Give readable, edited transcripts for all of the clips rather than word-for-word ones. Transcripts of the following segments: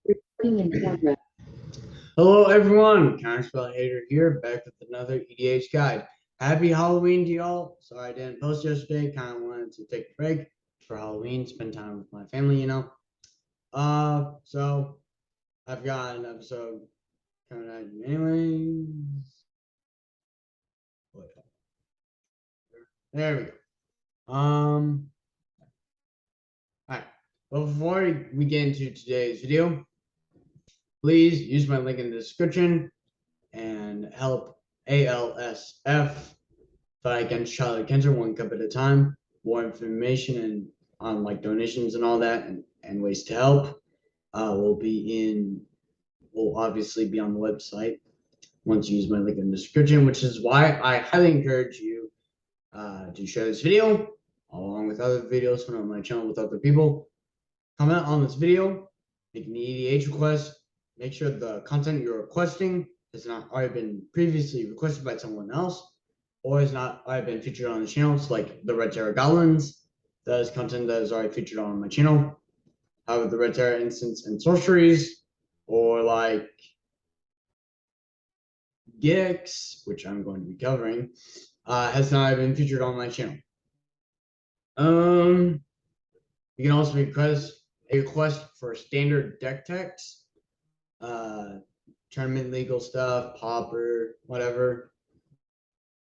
Recording in progress. Hello everyone, Counterspell Hater here, back with another EDH guide. Happy Halloween to y'all. Sorry I didn't post yesterday, kind of wanted to take a break for Halloween, spend time with my family, So I've got an episode coming out anyways. There we go. Alright, well before we get into today's video, please use my link in the description and help ALSF fight against childhood cancer one cup at a time. More information and on like donations and all that and ways to help will obviously be on the website once you use my link in the description, which is why I highly encourage you to share this video along with other videos from my channel with other people. Comment on this video, make an EDH request, make sure the content you're requesting has not already been previously requested by someone else, or has not already been featured on the channel. It's like the Red Terror Goblins. That is content that is already featured on my channel. However, the Red Terror Instants and Sorceries, or like Gix, which I'm going to be covering, has not been featured on my channel. You can also request a request for standard deck text, tournament legal stuff, popper, whatever.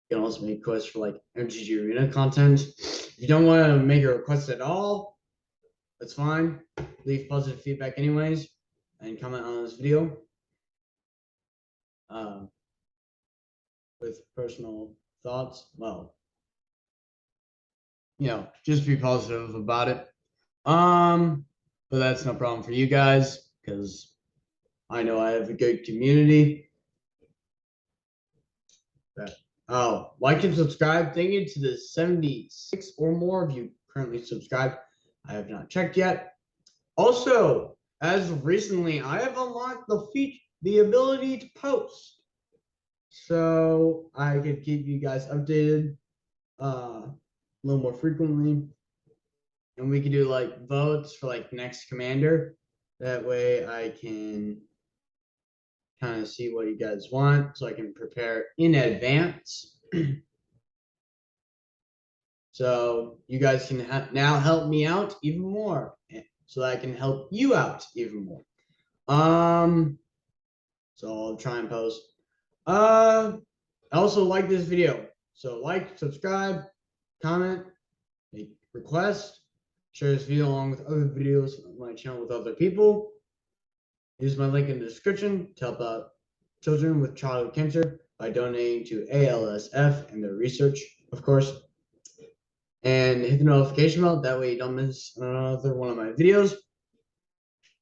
You can also make requests for like MTG Arena content. If you don't want to make a request at all, that's fine. Leave positive feedback anyways, and comment on this video with personal thoughts. Well, just be positive about it. But that's no problem for you guys because I know I have a good community. Like and subscribe. Thank you to the 76 or more of you currently subscribed. I have not checked yet. Also, as of recently, I have unlocked the ability to post, so I could keep you guys updated a little more frequently, and we could do like votes for like next commander. That way, I can kind of see what you guys want, so I can prepare in advance. So you guys can now help me out even more, so that I can help you out even more. So I'll try and post. I also like this video, so like, subscribe, comment, make request, share this video along with other videos on my channel with other people. Use my link in the description to help out children with childhood cancer by donating to ALSF and their research, of course. And hit the notification bell, that way you don't miss another one of my videos.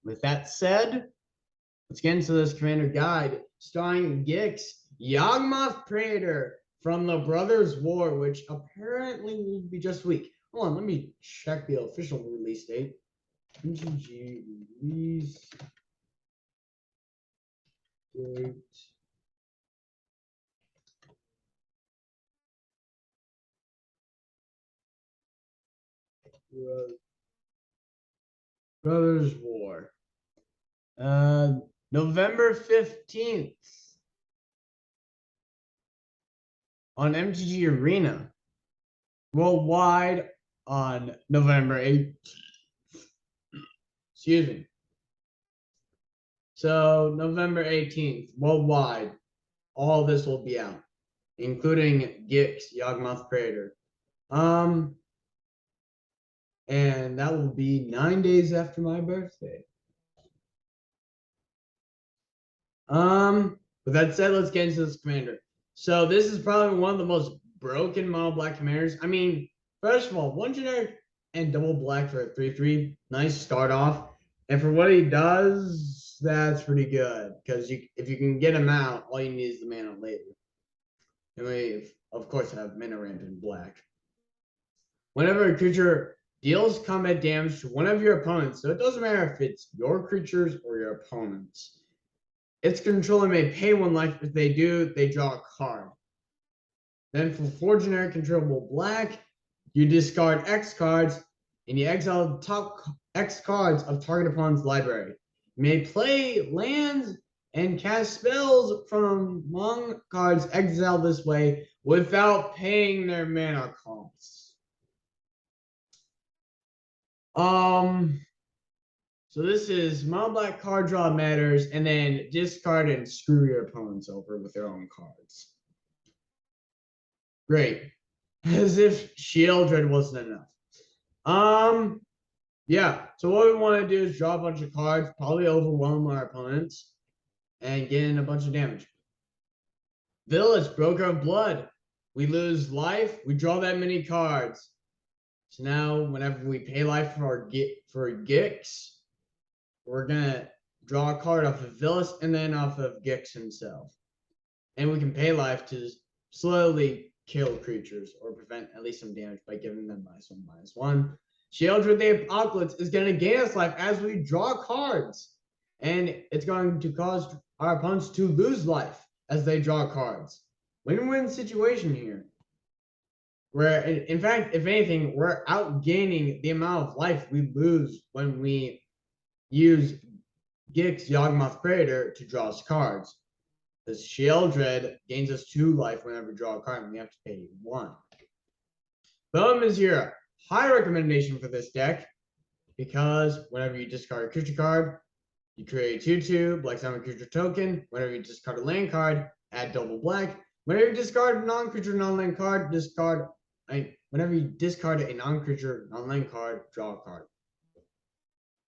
With that said, let's get into this commander guide starring Gix, Yawgmoth Preator from the Brothers War, which apparently will be just a week. Hold on, let me check the official release date. MTG release date. Brothers War. November 15th on MTG Arena. Worldwide on November 8th. Excuse me. So November 18th, worldwide, all this will be out, including Gix, Yawgmoth Preator. And that will be 9 days after my birthday. With that said, let's get into this commander. So this is probably one of the most broken mono black commanders. I mean, first of all, one generic and double black for a 3/3. Nice start off. And for what he does, that's pretty good. Because if you can get him out, all you need is the mana later. And we, of course, have mana ramp in black. Whenever a creature deals combat damage to one of your opponents, so it doesn't matter if it's your creatures or your opponents, its controller may pay 1 life. If they do, they draw a card. Then for 4 generic controllable black, you discard X cards and you exile the top X cards of target opponent's library. may play lands and cast spells from among cards exiled this way without paying their mana costs. So this is mono black card draw matters, and then discard and screw your opponents over with their own cards. Great. As if Shieldred wasn't enough. Yeah, so what we want to do is draw a bunch of cards, probably overwhelm our opponents, and get in a bunch of damage. Village, Broker of Blood. We lose life, we draw that many cards. So now, whenever we pay life for Gix, we're gonna draw a card off of Villas and then off of Gix himself. And we can pay life to slowly kill creatures or prevent at least some damage by giving them -1/-1. Shieldred the Apocalypse is going to gain us life as we draw cards. And it's going to cause our opponents to lose life as they draw cards. Win-win situation here. Where, in fact, if anything, we're outgaining the amount of life we lose when we use Gix, Yawgmoth, Preator to draw us cards. This Shieldred gains us 2 life whenever we draw a card, and we have to pay 1. Boom is your high recommendation for this deck, because whenever you discard a creature card, you create a 2/2 black summon creature token. Whenever you discard a land card, add double black. Whenever you discard a non-creature non-land card, whenever you discard a non-creature non-land card, draw a card.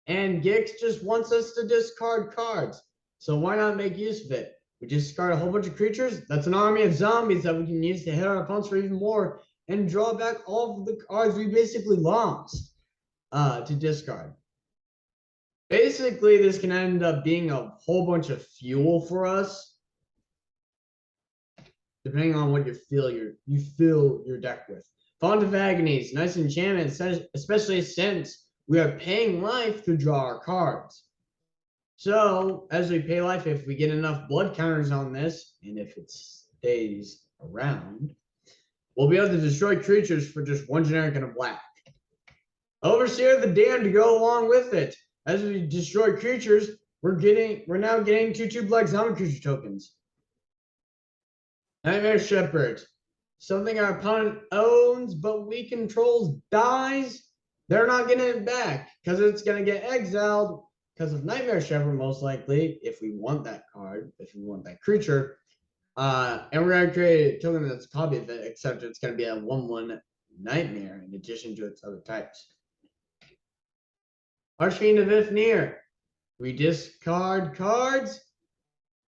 And Gix just wants us to discard cards, so why not make use of it? We discard a whole bunch of creatures. That's an army of zombies that we can use to hit our opponents for even more and draw back all of the cards we basically lost to discard. Basically, this can end up being a whole bunch of fuel for us, depending on what you fill your deck with. Font of Agonies, nice enchantment, especially since we are paying life to draw our cards. So, as we pay life, if we get enough blood counters on this, and if it stays around, we'll be able to destroy creatures for just 1 generic and a black. Overseer of the Damned to go along with it. As we destroy creatures, we're now getting 2/2 black zombie creature tokens. Nightmare Shepherd. Something our opponent owns but we control dies. They're not getting it back because it's going to get exiled because of Nightmare Shepherd, most likely, if we want that card, if we want that creature. And we're going to create a token that's a copy of it, except it's going to be a 1/1 Nightmare in addition to its other types. Archfiend of Ifnir. We discard cards.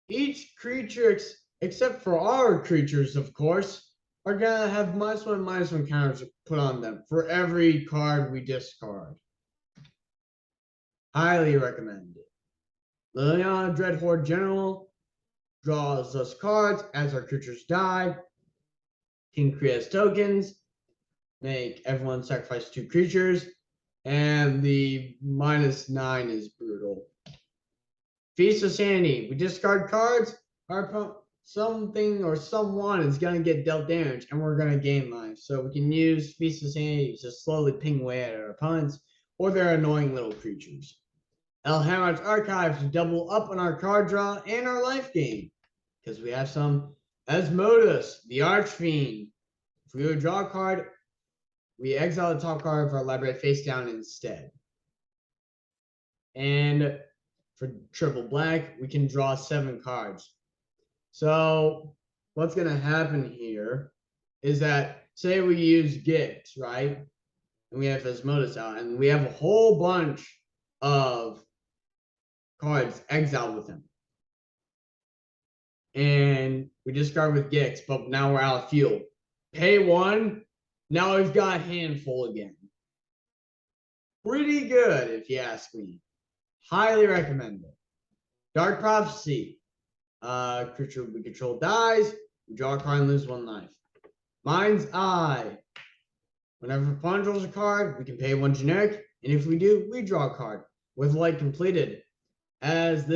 Each creature, except for our creatures, of course, are going to have -1/-1 counters put on them for every card we discard. Highly recommended. Liliana Dreadhorde General draws us cards as our creatures die. Can create tokens. Make everyone sacrifice 2 creatures. And the -9 is brutal. Feast of Sanity. We discard cards. Something or someone is going to get dealt damage, and we're going to gain life. So we can use Feast of Sanity to slowly ping away at our opponents or their annoying little creatures. El Hammer's Archive to double up on our card draw and our life gain, because we have some Asmodeus, the Archfiend. If we would draw a card, we exile the top card of our library face down instead. And for triple black, we can draw 7 cards. So what's going to happen here is that, say we use Gix, right? And we have Asmodeus out, and we have a whole bunch of cards exiled with him. And we discard with Gix, but now we're out of fuel. Pay 1. Now we've got a handful again. Pretty good, if you ask me. Highly recommend it. Dark Prophecy. Creature we control dies. We draw a card and lose 1 life. Mind's Eye. Whenever opponent draws a card, we can pay 1 generic. And if we do, we draw a card. With light completed. As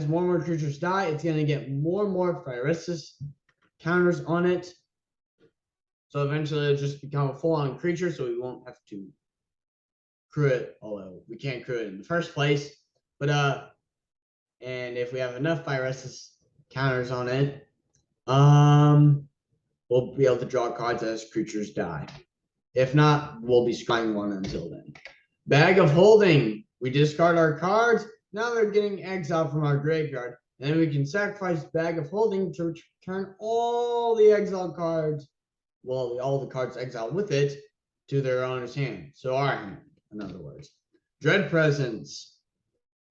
more and more creatures die, it's going to get more and more Phyresis counters on it. So eventually it'll just become a full-on creature, so we won't have to crew it, although we can't crew it in the first place. But And if we have enough fire resist counters on it, we'll be able to draw cards as creatures die. If not, we'll be scrying one until then. Bag of Holding. We discard our cards. Now they're getting exiled from our graveyard. And then we can sacrifice Bag of Holding to return all the exiled cards, well, all the cards exiled with it, to their owner's hand. So our hand, in other words. Dread Presence.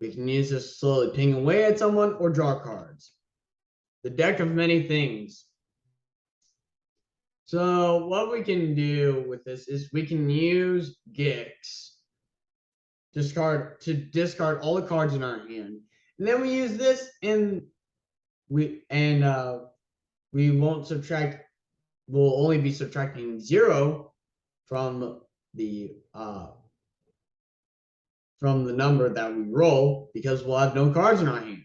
We can use this to slowly ping away at someone or draw cards. The Deck of Many Things. So what we can do with this is we can use Gix to discard all the cards in our hand. And then we use this and we won't subtract, we'll only be subtracting 0 from the number that we roll because we'll have no cards in our hand.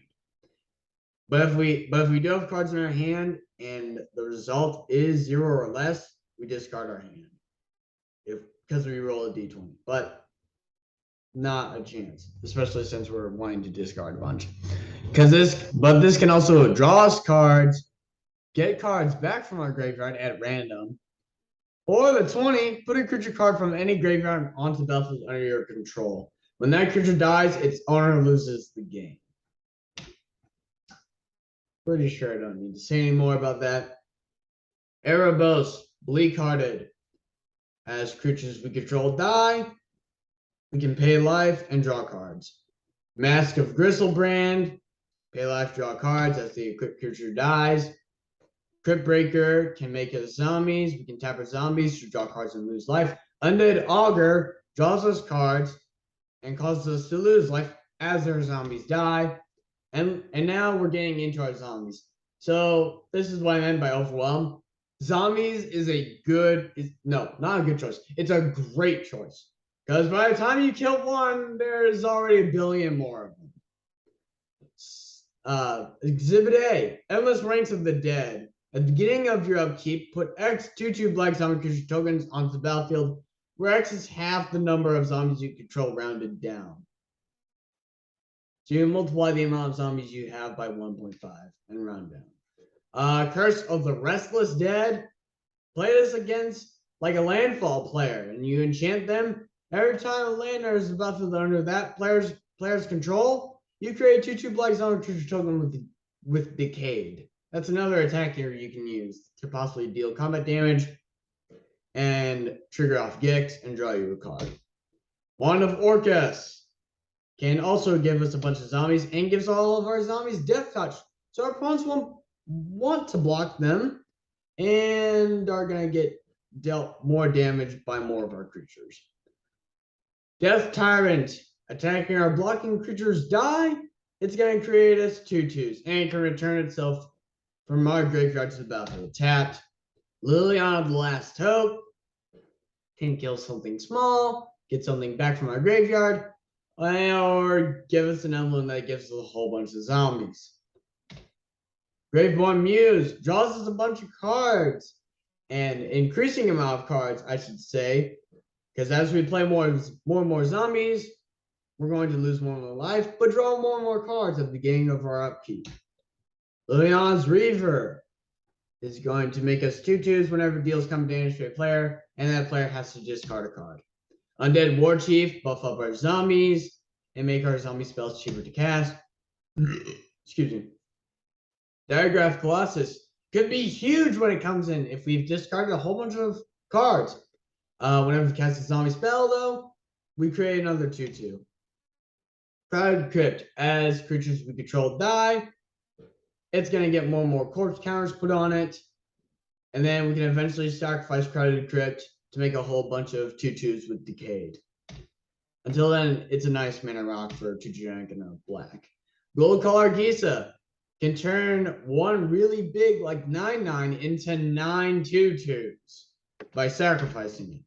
But if we do have cards in our hand and the result is 0 or less, we discard our hand. Because we roll a d20. But not a chance, especially since we're wanting to discard a bunch. But this can also draw us cards, get cards back from our graveyard at random. Or the 20, put a creature card from any graveyard onto the battlefield under your control. When that creature dies, its owner loses the game. Pretty sure I don't need to say any more about that. Erebos, Bleak-Hearted. As creatures we control die, we can pay life and draw cards. Mask of Gristlebrand, pay life, draw cards as the equipped creature dies. Crypt Breaker can make us zombies. We can tap our zombies to draw cards and lose life. Undead Augur draws us cards and causes us to lose life as our zombies die. And now we're getting into our zombies. So this is what I meant by overwhelm. Zombies is not a good choice. It's a great choice. Because by the time you kill one, there's already a billion more of them. Exhibit A, Endless Ranks of the Dead. At the beginning of your upkeep, put X 2/2 black zombie creature tokens onto the battlefield, where X is half the number of zombies you control rounded down. So you multiply the amount of zombies you have by 1.5 and round down. Curse of the Restless Dead. Play this against like a landfall player, and you enchant them. Every time a land is about to under that player's control, you create a 2/2 black zombie creature token with Decayed. That's another attack here you can use to possibly deal combat damage and trigger off Gix and draw you a card. Wand of Orcus can also give us a bunch of zombies and gives all of our zombies Death Touch. So our opponents won't want to block them and are going to get dealt more damage by more of our creatures. Death Tyrant. Attacking our blocking creatures die. It's going to create us 2/2s and it can return itself from our graveyard to the battlefield tapped. Liliana of the Last Hope can kill something small, get something back from our graveyard, or give us an emblem that gives us a whole bunch of zombies. Graveborn Muse draws us a bunch of cards, and increasing amount of cards, I should say, because as we play more and more zombies, we're going to lose more and more life, but draw more and more cards at the beginning of our upkeep. Liliana's Reaver is going to make us 2/2s whenever deals come damage to a player, and that player has to discard a card. Undead War Chief, buff up our zombies and make our zombie spells cheaper to cast. Excuse me. Diagraph Colossus could be huge when it comes in if we've discarded a whole bunch of cards. Whenever we cast a zombie spell, though, we create another 2/2. Crowded Crypt, as creatures we control die, it's going to get more and more corpse counters put on it. And then we can eventually sacrifice Crowded Crypt to make a whole bunch of 2/2s with Decayed. Until then, it's a nice mana rock for 2 generic and a black. Gold Collar Gisa can turn one really big, like 9/9, into 9 2/2s by sacrificing it.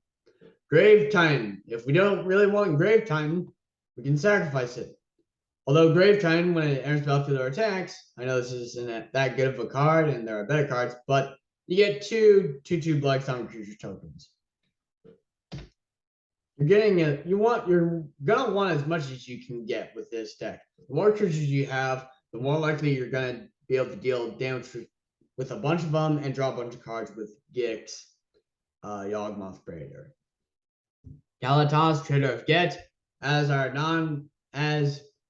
Grave Titan. If we don't really want Grave Titan, we can sacrifice it. Although Grave Titan, when it enters battlefield or attacks, I know this isn't that good of a card, and there are better cards, but you get 2/2 black zombie creature tokens. You're gonna want as much as you can get with this deck. The more creatures you have, the more likely you're gonna be able to deal damage with a bunch of them and draw a bunch of cards with Gix, Yawgmoth, Preator. Kalatas, Trader of Get, as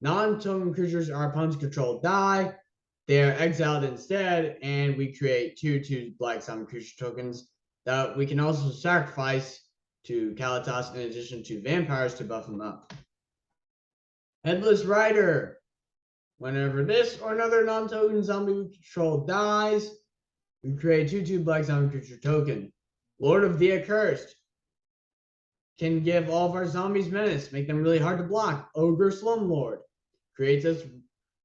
non-token creatures our opponents control die, they are exiled instead, and we create 2/2 black summon creature tokens that we can also sacrifice to Kalatas in addition to vampires to buff them up. Headless Rider. Whenever this or another non-token zombie we control dies, we create 2/2 black zombie creature token. Lord of the Accursed. Can give all of our zombies menace, make them really hard to block. Ogre Slumlord. Creates us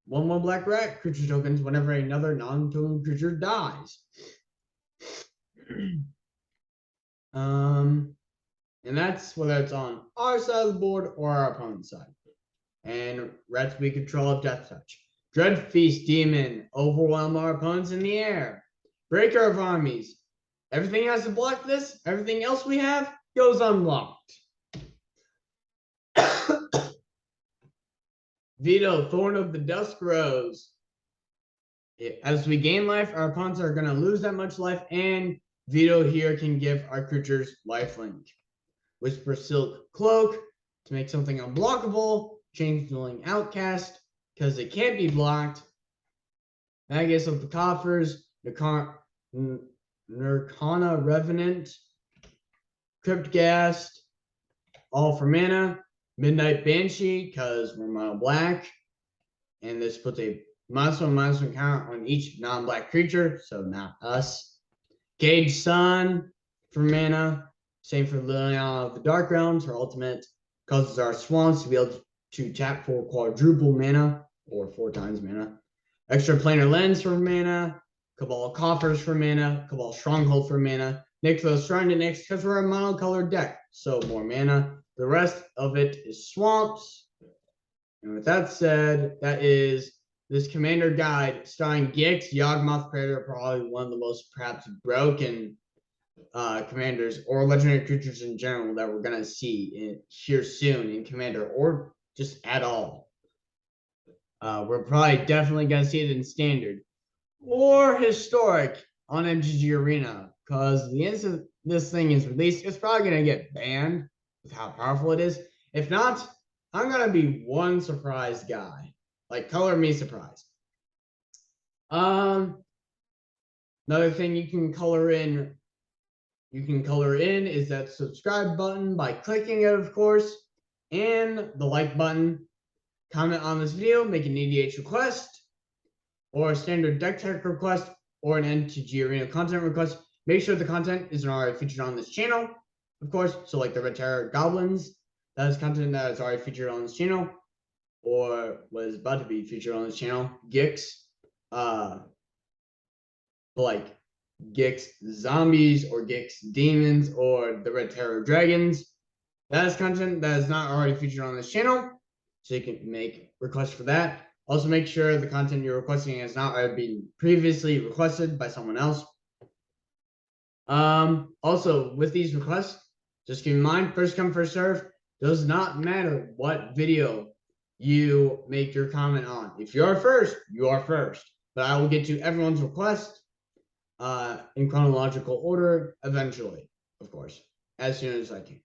1/1 black rat creature tokens whenever another non-token creature dies. And that's whether it's on our side of the board or our opponent's side. And rats we control of Death Touch. Dread Feast Demon, overwhelm our opponents in the air. Breaker of Armies. Everything has to block this. Everything else we have goes unlocked. Veto, Thorn of the Dusk Rose. As we gain life, our opponents are going to lose that much life, and Veto here can give our creatures lifelink. Whisper Silk Cloak to make something unblockable. Changeling Outcast because it can't be blocked. Magus of the Coffers. Nirkana Revenant. Cryptghast. All for mana. Midnight Banshee because we're mono black. And this puts a -1/-1 count on each non-black creature, so not us. Gage Sun for mana. Same for Liliana of the Dark Realms. Her ultimate causes our swans to be able to tap for quadruple mana, or 4 times mana. Extra Planar Lens for mana. Cabal Coffers for mana. Cabal Stronghold for mana. Nyxos Shrine to Nyx because we're a monocolored deck, so more mana. The rest of it is swamps. And with that said, that is this commander guide starring Gix, Yawgmoth, Preator, probably one of the most perhaps broken commanders or legendary creatures in general that we're gonna see here soon in Commander or just at all. We're probably definitely gonna see it in Standard or Historic on MTG Arena, because the instant this thing is released, it's probably gonna get banned with how powerful it is. If not, I'm gonna be one surprised guy. Like, color me surprised. Another thing you can color in is that subscribe button by clicking it, of course, and the like button. Comment on this video, make an EDH request, or a standard deck tech request, or an MTG Arena content request. Make sure the content isn't already featured on this channel, of course. So like the Red Terror Goblins, that is content that is already featured on this channel, or was about to be featured on this channel. Gix, like Gix Zombies or Gix Demons or the Red Terror Dragons. That is content that is not already featured on this channel, so you can make requests for that. Also, make sure the content you're requesting has not already been previously requested by someone else. Also, with these requests, just keep in mind, first come, first serve. Does not matter what video you make your comment on. If you are first, you are first. But I will get to everyone's request in chronological order eventually, of course, as soon as I can.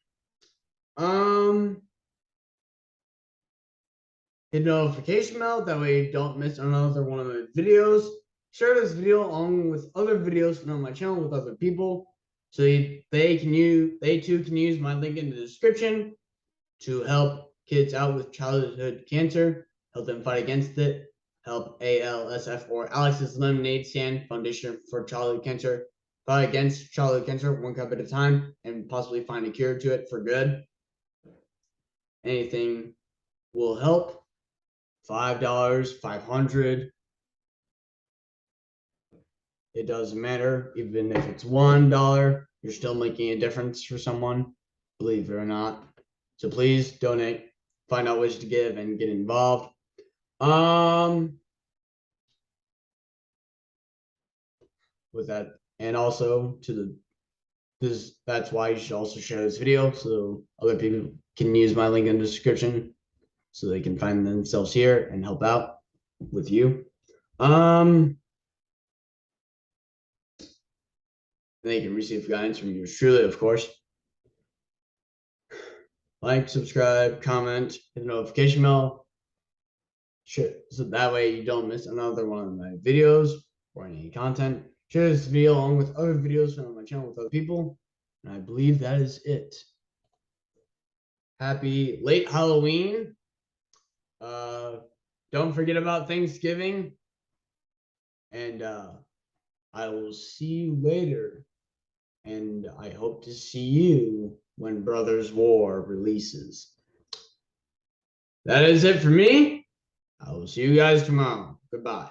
Hit notification bell, that way you don't miss another one of my videos. Share this video along with other videos on my channel with other people, so they too can use my link in the description to help kids out with childhood cancer, help them fight against it, help ALSF or Alex's Lemonade Stand Foundation for Childhood Cancer fight against childhood cancer one cup at a time and possibly find a cure to it for good. Anything will help. $5, $500. It doesn't matter. Even if it's $1, you're still making a difference for someone, believe it or not. So please donate, find out ways to give, and get involved. With that, and also that's why you should also share this video so other people can use my link in the description so they can find themselves here and help out. with you. They can receive guidance from yours truly, of course. Like, subscribe, comment, hit the notification bell. Sure, so that way you don't miss another one of my videos or any content. Share this video along with other videos from my channel with other people. And I believe that is it. Happy late Halloween. Don't forget about Thanksgiving. And I will see you later. And I hope to see you when Brothers War releases. That is it for me. I will see you guys tomorrow. Goodbye.